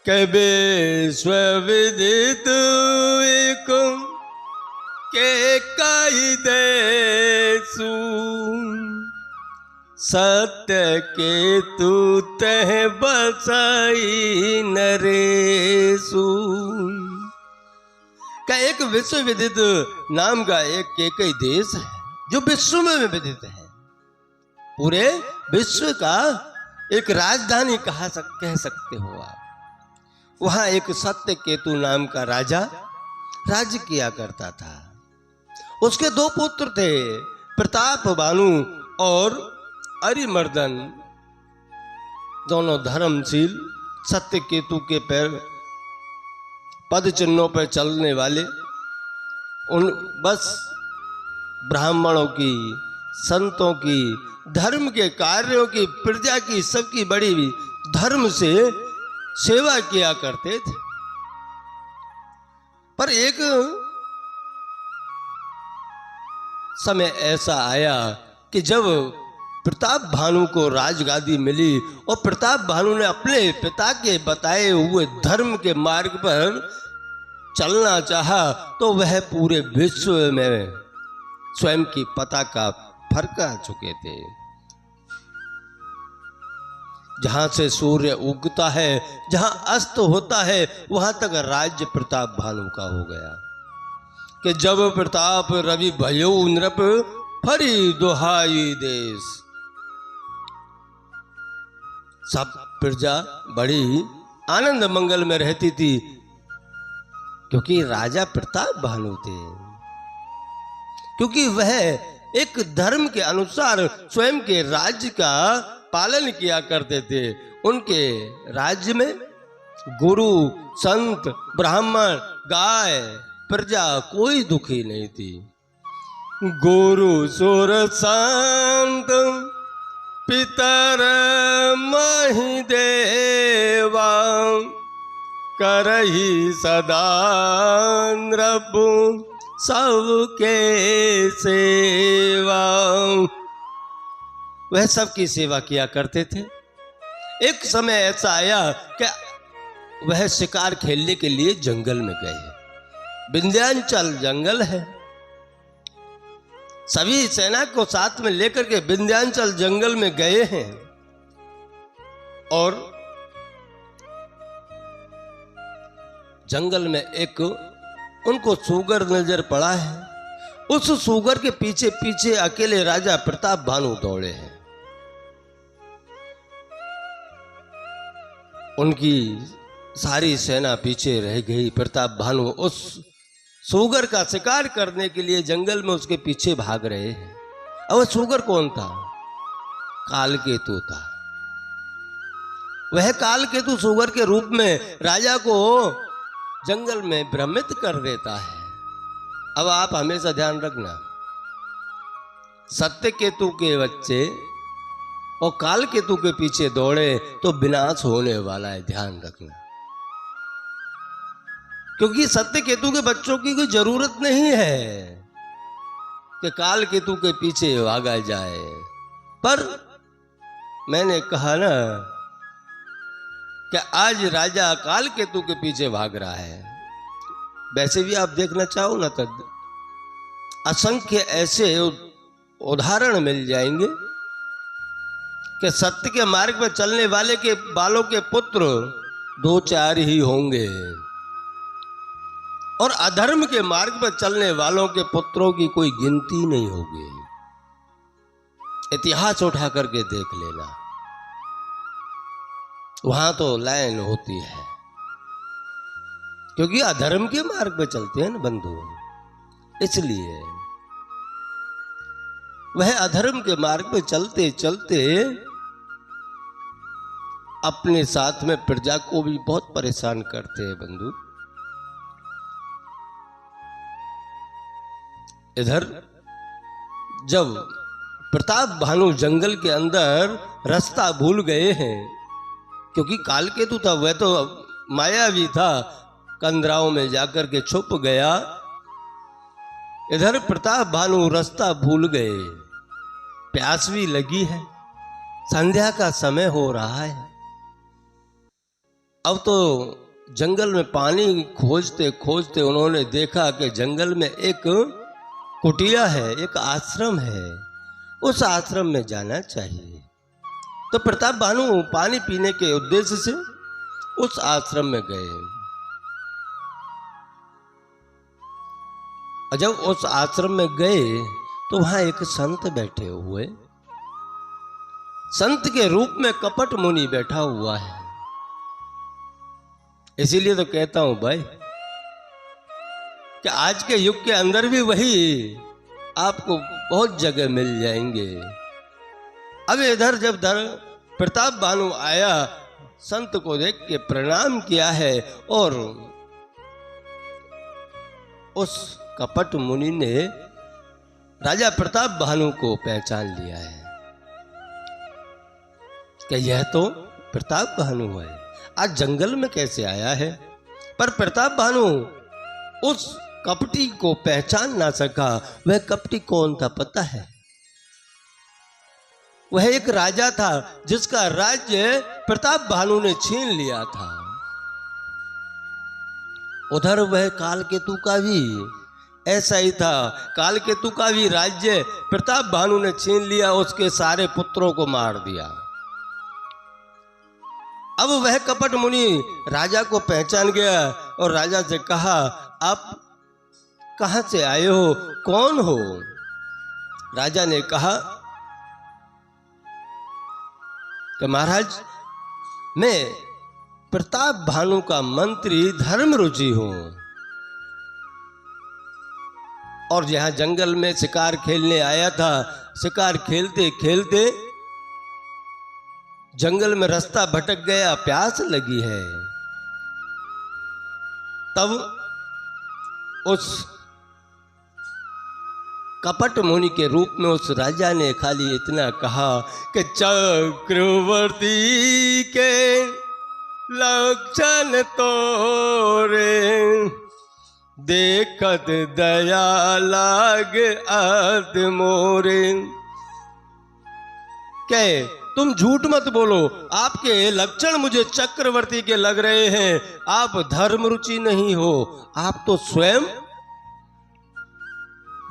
कबे स्विदित एक के कई देसु सत्य के तू तह बसाई नरेसु। का एक विश्व विदित नाम का एक कई देश है जो विश्व में विदित है। पूरे विश्व का एक राजधानी कह सकते हो आप। वहां एक सत्य केतु नाम का राजा राज्य किया करता था। उसके दो पुत्र थे, प्रताप भानु और अरिमर्दन। दोनों धर्मशील, सत्य केतु के पैर पद चिन्हों पर चलने वाले, उन बस ब्राह्मणों की, संतों की, धर्म के कार्यों की, प्रजा की, सबकी बड़ी धर्म से सेवा किया करते थे। पर एक समय ऐसा आया कि जब प्रताप भानु को राजगादी मिली और प्रताप भानु ने अपने पिता के बताए हुए धर्म के मार्ग पर चलना चाहा, तो वह पूरे विश्व में स्वयं की पताका फरका चुके थे। जहां से सूर्य उगता है, जहां अस्त होता है, वहां तक राज्य प्रताप भानु का हो गया। कि जब प्रताप रवि भयो नृप फरी दुहाई देश। सब प्रजा बड़ी आनंद मंगल में रहती थी, क्योंकि राजा प्रताप भानु थे। क्योंकि वह एक धर्म के अनुसार स्वयं के राज्य का पालन किया करते थे। उनके राज्य में गुरु, संत, ब्राह्मण, गाय, प्रजा कोई दुखी नहीं थी। गुरु सुर संत पितर महि देवा करही सदा नृपु सबके सेवा। वह सबकी सेवा किया करते थे। एक समय ऐसा आया कि वह शिकार खेलने के लिए जंगल में गए। विंध्याचल जंगल है। सभी सेना को साथ में लेकर के विंध्याचल जंगल में गए हैं और जंगल में एक उनको सूगर नजर पड़ा है। उस सूगर के पीछे पीछे अकेले राजा प्रताप भानु दौड़े हैं। उनकी सारी सेना पीछे रह गई। प्रताप भानु उस सूगर का शिकार करने के लिए जंगल में उसके पीछे भाग रहे हैं। अब वह सूगर कौन था? कालकेतु था। वह कालकेतु सूगर के रूप में राजा को जंगल में भ्रमित कर देता है। अब आप हमेशा ध्यान रखना, सत्य केतु के बच्चे और काल केतु के पीछे दौड़े तो विनाश होने वाला है, ध्यान रखना। क्योंकि सत्य केतु के बच्चों की कोई जरूरत नहीं है कि काल केतु के पीछे भागा जाए। पर मैंने कहा ना कि आज राजा काल केतु के पीछे भाग रहा है। वैसे भी आप देखना चाहो ना तो असंख्य ऐसे उदाहरण मिल जाएंगे कि सत्य के मार्ग पर चलने वाले के बालों के पुत्र 2-4 ही होंगे और अधर्म के मार्ग पर चलने वालों के पुत्रों की कोई गिनती नहीं होगी। इतिहास उठा करके देख लेना, वहां तो लाइन होती है, क्योंकि अधर्म के मार्ग पे चलते हैं ना बंधु। इसलिए वह अधर्म के मार्ग पे चलते चलते अपने साथ में प्रजा को भी बहुत परेशान करते हैं बंधु। इधर जब प्रताप भानु जंगल के अंदर रास्ता भूल गए हैं, क्योंकि कालकेतु था वह तो मायावी था, कंदराओं में जाकर के छुप गया। इधर प्रताप भानु रास्ता भूल गए, प्यास भी लगी है, संध्या का समय हो रहा है। अब तो जंगल में पानी खोजते खोजते उन्होंने देखा कि जंगल में एक कुटिया है, एक आश्रम है, उस आश्रम में जाना चाहिए। तो प्रताप भानु पानी पीने के उद्देश्य से उस आश्रम में गए। और जब उस आश्रम में गए तो वहां एक संत बैठे हुए, संत के रूप में कपट मुनि बैठा हुआ है। इसीलिए तो कहता हूं भाई कि आज के युग के अंदर भी वही आपको बहुत जगह मिल जाएंगे। अब इधर जब प्रताप भानु आया, संत को देख के प्रणाम किया है और उस कपट मुनि ने राजा प्रताप भानु को पहचान लिया है कि यह तो प्रताप भानु है। आज जंगल में कैसे आया है? पर प्रताप भानु उस कपटी को पहचान ना सका। वह कपटी कौन था पता है? वह एक राजा था जिसका राज्य प्रताप भानु ने छीन लिया था। उधर वह कालकेतु का भी ऐसा ही था। कालकेतु का भी राज्य प्रताप भानु ने छीन लिया, उसके सारे पुत्रों को मार दिया। अब वह कपट मुनि राजा को पहचान गया और राजा से कहा, आप कहां से आए हो, कौन हो? राजा ने कहा कि महाराज मैं प्रताप भानु का मंत्री धर्मरुचि हूं और यहां जंगल में शिकार खेलने आया था। शिकार खेलते खेलते जंगल में रास्ता भटक गया, प्यास लगी है। तब उस कपट मुनि के रूप में उस राजा ने खाली इतना कहा कि चक्रवर्ती के लक्षण तोरे देखत दया लाग आद मोरे। के तुम झूठ मत बोलो, आपके लक्षण मुझे चक्रवर्ती के लग रहे हैं। आप धर्मरुचि नहीं हो, आप तो स्वयं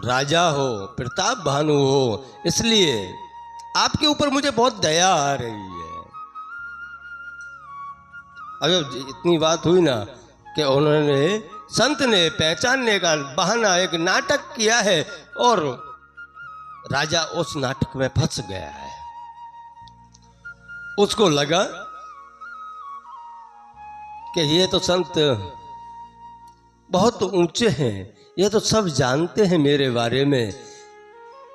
राजा हो, प्रताप भानु हो, इसलिए आपके ऊपर मुझे बहुत दया आ रही है। अब इतनी बात हुई ना कि उन्होंने संत ने पहचानने का बहाना एक नाटक किया है और राजा उस नाटक में फंस गया है। उसको लगा कि ये तो संत बहुत ऊंचे हैं, ये तो सब जानते हैं मेरे बारे में,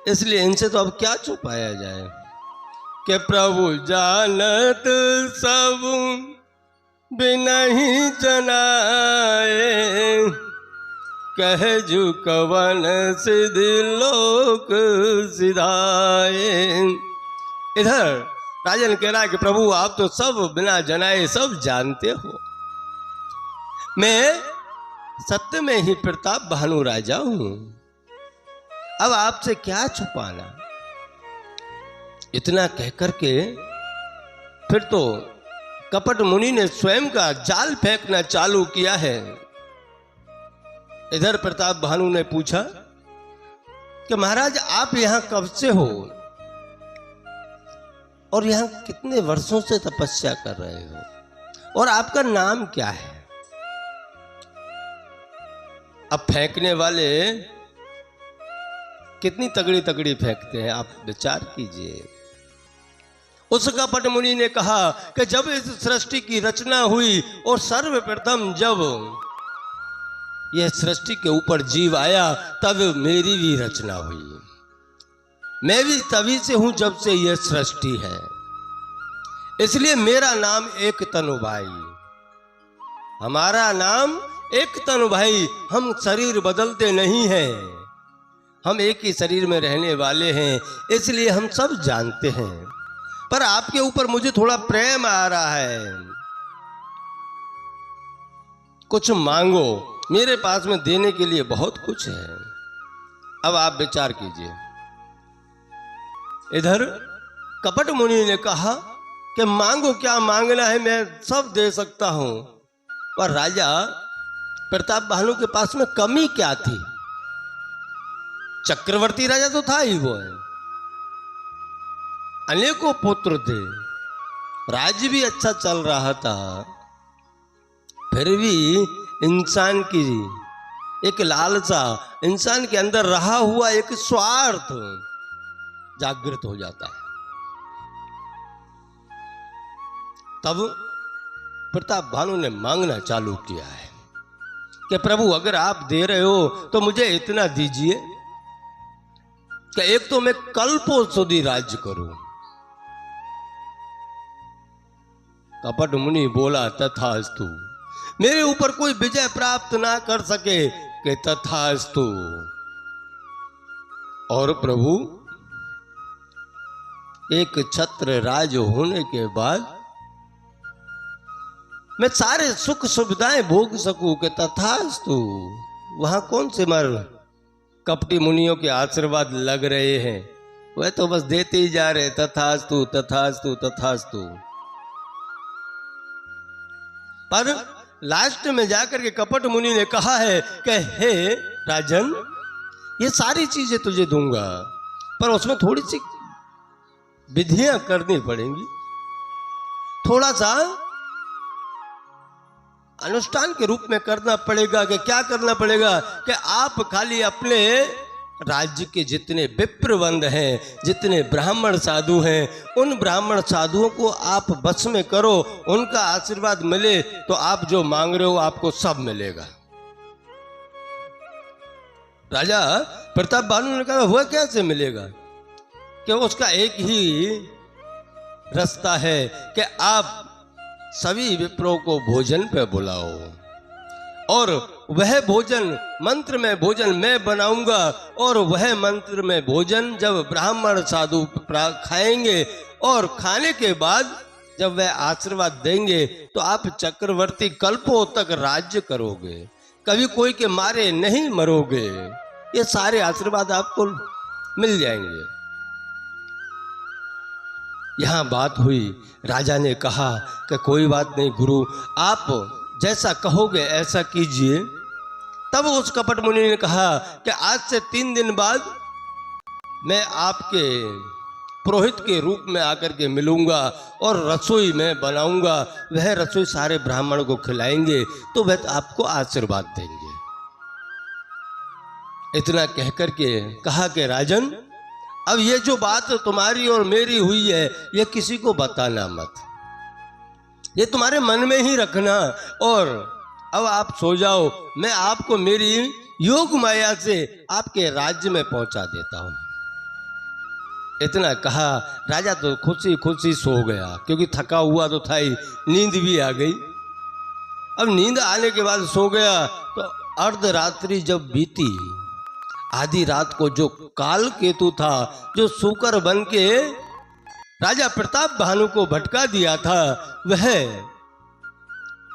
इसलिए इनसे तो अब क्या छुपाया जाए। कि प्रभु जानत सब बिनहि जनाए, कह जु कवन सिद्धि लोक सिधाए। इधर राजा ने कह रहा है कि प्रभु आप तो सब बिना जनाए सब जानते हो, मैं सत्य में ही प्रताप भानु राजा हूं, अब आपसे क्या छुपाना। इतना कहकर के फिर तो कपट मुनि ने स्वयं का जाल फेंकना चालू किया है। इधर प्रताप भानु ने पूछा कि महाराज आप यहां कब से हो और यहां कितने वर्षों से तपस्या कर रहे हो और आपका नाम क्या है? अब फेंकने वाले कितनी तगड़ी तगड़ी फेंकते हैं, आप विचार कीजिए। उस कपट मुनि ने कहा कि जब इस सृष्टि की रचना हुई और सर्वप्रथम जब यह सृष्टि के ऊपर जीव आया तब मेरी भी रचना हुई। मैं भी तभी से हूं जब से यह सृष्टि है, इसलिए मेरा नाम एक तनु भाई, हमारा नाम एक तनु भाई। हम शरीर बदलते नहीं हैं, हम एक ही शरीर में रहने वाले हैं, इसलिए हम सब जानते हैं। पर आपके ऊपर मुझे थोड़ा प्रेम आ रहा है, कुछ मांगो, मेरे पास में देने के लिए बहुत कुछ है। अब आप विचार कीजिए। इधर कपट मुनि ने कहा कि मांगो, क्या मांगना है, मैं सब दे सकता हूं। पर राजा प्रताप भानु के पास में कमी क्या थी? चक्रवर्ती राजा तो था ही वो है, अनेकों पुत्र थे, राज्य भी अच्छा चल रहा था, फिर भी इंसान की एक लालसा, इंसान के अंदर रहा हुआ एक स्वार्थ जागृत हो जाता है। तब प्रताप भानु ने मांगना चालू किया है कि प्रभु अगर आप दे रहे हो तो मुझे इतना दीजिए कि एक तो मैं कल्पों સુધી राज्य करूं। कपट मुनि बोला तथास्तु, मेरे ऊपर कोई विजय प्राप्त ना कर सके कि तथास्तु। और प्रभु एक छत्र राज होने के बाद मैं सारे सुख सुविधाएं भोग सकूं कि तथास्तु। वहां कौन से मर कपटी मुनियों के आशीर्वाद लग रहे हैं, वह तो बस देते ही जा रहे, तथास्तु तथास्तु तथास्तु। पर लास्ट में जाकर के कपट मुनि ने कहा है कि हे राजन, ये सारी चीजें तुझे दूंगा, पर उसमें थोड़ी सी विधियां करनी पड़ेंगी, थोड़ा सा अनुष्ठान के रूप में करना पड़ेगा। कि क्या करना पड़ेगा? कि आप खाली अपने राज्य के जितने विप्रवंद हैं, जितने ब्राह्मण साधु हैं, उन ब्राह्मण साधुओं को आप बस में करो, उनका आशीर्वाद मिले तो आप जो मांग रहे हो आपको सब मिलेगा। राजा प्रताप भानु ने कहा वह कैसे मिलेगा? कि उसका एक ही रास्ता है कि आप सभी विप्रों को भोजन पे बुलाओ, और वह भोजन, मंत्र में भोजन मैं बनाऊंगा, और वह मंत्र में भोजन जब ब्राह्मण साधु खाएंगे और खाने के बाद जब वह आशीर्वाद देंगे तो आप चक्रवर्ती कल्पों तक राज्य करोगे, कभी कोई के मारे नहीं मरोगे, ये सारे आशीर्वाद आपको मिल जाएंगे। यहां बात हुई, राजा ने कहा कि कोई बात नहीं गुरु, आप जैसा कहोगे ऐसा कीजिए। तब उस कपट मुनि ने कहा कि आज से 3 दिन बाद मैं आपके पुरोहित के रूप में आकर के मिलूंगा और रसोई में बनाऊंगा, वह रसोई सारे ब्राह्मण को खिलाएंगे तो वह आपको आशीर्वाद देंगे। इतना कहकर के कहा कि राजन, अब ये जो बात तुम्हारी और मेरी हुई है ये किसी को बताना मत, ये तुम्हारे मन में ही रखना, और अब आप सो जाओ, मैं आपको मेरी योग माया से आपके राज्य में पहुंचा देता हूं। इतना कहा, राजा तो खुशी खुशी सो गया, क्योंकि थका हुआ तो था ही, नींद भी आ गई। अब नींद आने के बाद सो गया तो अर्धरात्रि जब बीती, आधी रात को जो काल केतु था, जो सूकर बन के राजा प्रताप भानु को भटका दिया था, वह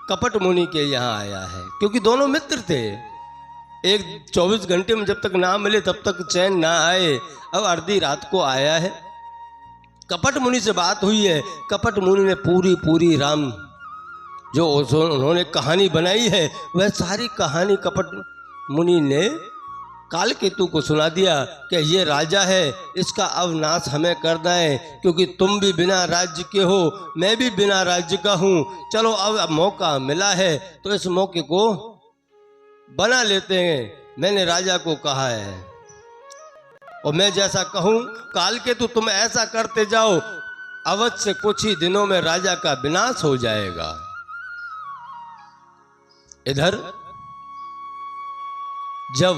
कपट मुनि के यहाँ आया है, क्योंकि दोनों मित्र थे। एक 24 घंटे में जब तक ना मिले तब तक चैन ना आए, अब आधी रात को आया है। कपट मुनि से बात हुई है, कपट मुनि ने पूरी राम जो उन्होंने कहानी बनाई है वह सारी कहानी कपट मुनि ने काल केतु को सुना दिया कि ये राजा है, इसका अवनाश हमें करना है, क्योंकि तुम भी बिना राज्य के हो, मैं भी बिना राज्य का हूं, चलो अब मौका मिला है तो इस मौके को बना लेते हैं। मैंने राजा को कहा है और मैं जैसा कहूं काल केतु तुम ऐसा करते जाओ, अवश्य कुछ ही दिनों में राजा का विनाश हो जाएगा। इधर जब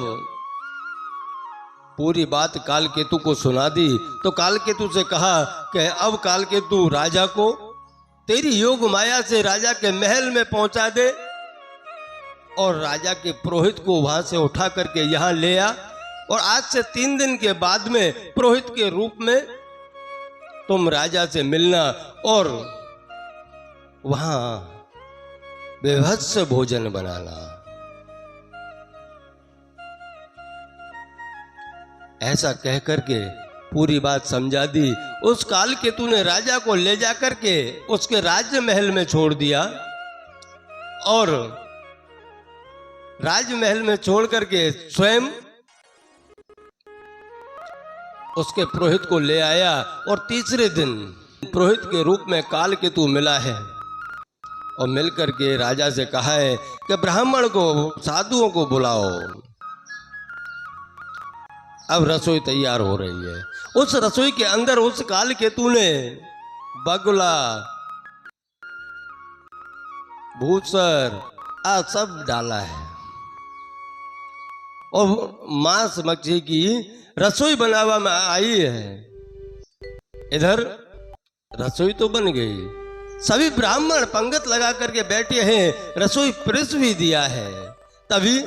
पूरी बात काल केतु को सुना दी तो काल केतु से कहा कि अब काल केतु राजा को तेरी योग माया से राजा के महल में पहुंचा दे, और राजा के पुरोहित को वहां से उठा करके यहां ले आ, और आज से 3 दिन के बाद में पुरोहित के रूप में तुम राजा से मिलना और वहां बेभत्स भोजन बनाना। ऐसा कह करके पूरी बात समझा दी। उस काल केतु ने राजा को ले जाकर के उसके राज्य महल में छोड़ दिया और राजमहल में छोड़ करके स्वयं उसके पुरोहित को ले आया और तीसरे दिन पुरोहित के रूप में काल केतु मिला है और मिलकर के राजा से कहा है कि ब्राह्मण को, साधुओं को बुलाओ। अब रसोई तैयार हो रही है। उस रसोई के अंदर उस काल केतु ने बगुला, भूसर आ सब डाला है और मांस मच्छी की रसोई बनावा में आई है। इधर रसोई तो बन गई, सभी ब्राह्मण पंगत लगा करके बैठे हैं, रसोई परोस भी दिया है। तभी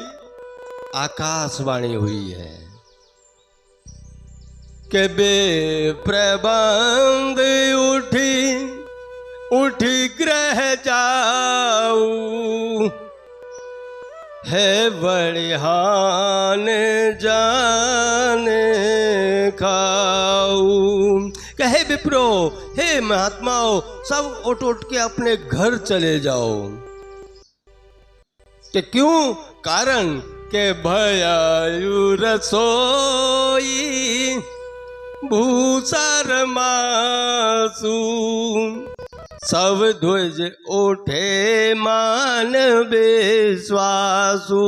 आकाशवाणी हुई है के बे प्रबंध उठी ग्रह जाऊ, है बड़िहान जाने खाऊ। कहे विप्रो, हे महात्माओं, सब उठ उठ के अपने घर चले जाओ। कि क्यों? कारण के भयायु रसोई भूसर मासू, सब ध्वज उठे मान विश्वासु।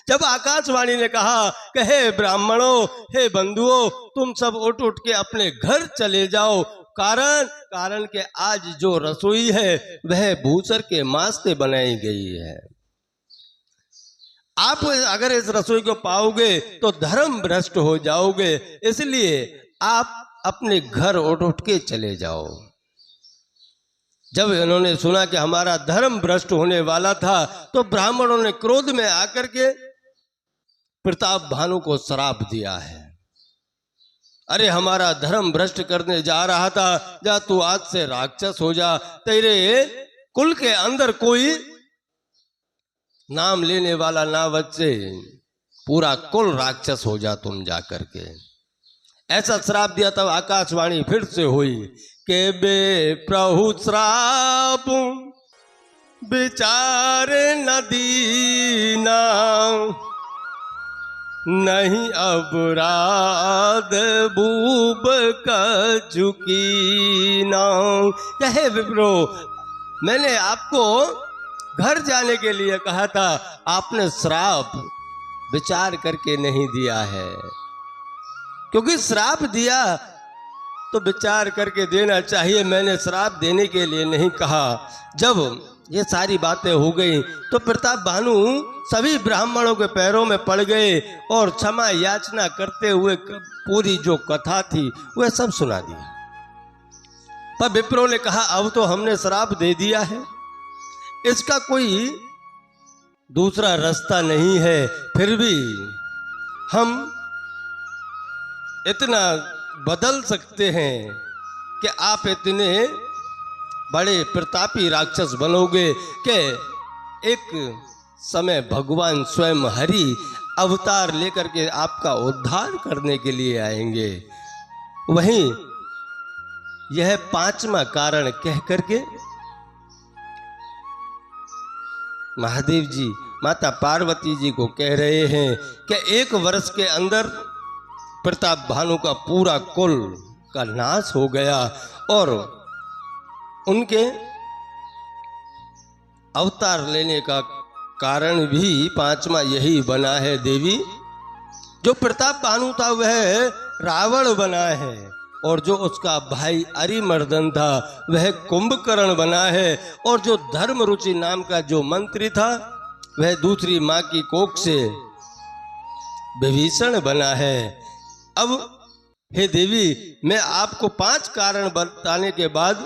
जब आकाशवाणी ने कहा कि हे ब्राह्मणों, हे बंधुओं, तुम सब उठ उठ के अपने घर चले जाओ। कारण के आज जो रसोई है वह भूसर के मांस से बनाई गई है। आप अगर इस रसोई को पाओगे तो धर्म भ्रष्ट हो जाओगे, इसलिए आप अपने घर उठ उठ के चले जाओ। जब इन्होंने सुना कि हमारा धर्म भ्रष्ट होने वाला था तो ब्राह्मणों ने क्रोध में आकर के प्रताप भानु को श्राप दिया है। अरे हमारा धर्म भ्रष्ट करने जा रहा था, जा तू आज से राक्षस हो जा, तेरे कुल के अंदर कोई नाम लेने वाला ना बचे, पूरा कुल राक्षस हो जा तुम जा करके। ऐसा श्राप दिया। तब आकाशवाणी फिर से हुई के बे प्रभु श्राप विचार न दीना, नहीं अपराध भूप का झुकीना। कहे विप्रो, मैंने आपको घर जाने के लिए कहा था, आपने श्राप विचार करके नहीं दिया है, क्योंकि श्राप दिया तो विचार करके देना चाहिए। मैंने श्राप देने के लिए नहीं कहा। जब ये सारी बातें हो गई तो प्रताप भानु सभी ब्राह्मणों के पैरों में पड़ गए और क्षमा याचना करते हुए पूरी जो कथा थी वह सब सुना दी। पर विप्रों ने कहा, अब तो हमने श्राप दे दिया है, इसका कोई दूसरा रास्ता नहीं है। फिर भी हम इतना बदल सकते हैं कि आप इतने बड़े प्रतापी राक्षस बनोगे कि एक समय भगवान स्वयं हरि अवतार लेकर के आपका उद्धार करने के लिए आएंगे। वहीं यह पांचवा कारण कह करके महादेव जी माता पार्वती जी को कह रहे हैं कि 1 वर्ष के अंदर प्रताप भानु का पूरा कुल का नाश हो गया और उनके अवतार लेने का कारण भी 5वां यही बना है। देवी, जो प्रताप भानु था वह रावण बना है और जो उसका भाई अरिमर्दन था वह कुंभकर्ण बना है और जो धर्म रुचि नाम का जो मंत्री था वह दूसरी माँ की कोख से विभीषण बना है। अब हे देवी, मैं आपको 5 कारण बताने के बाद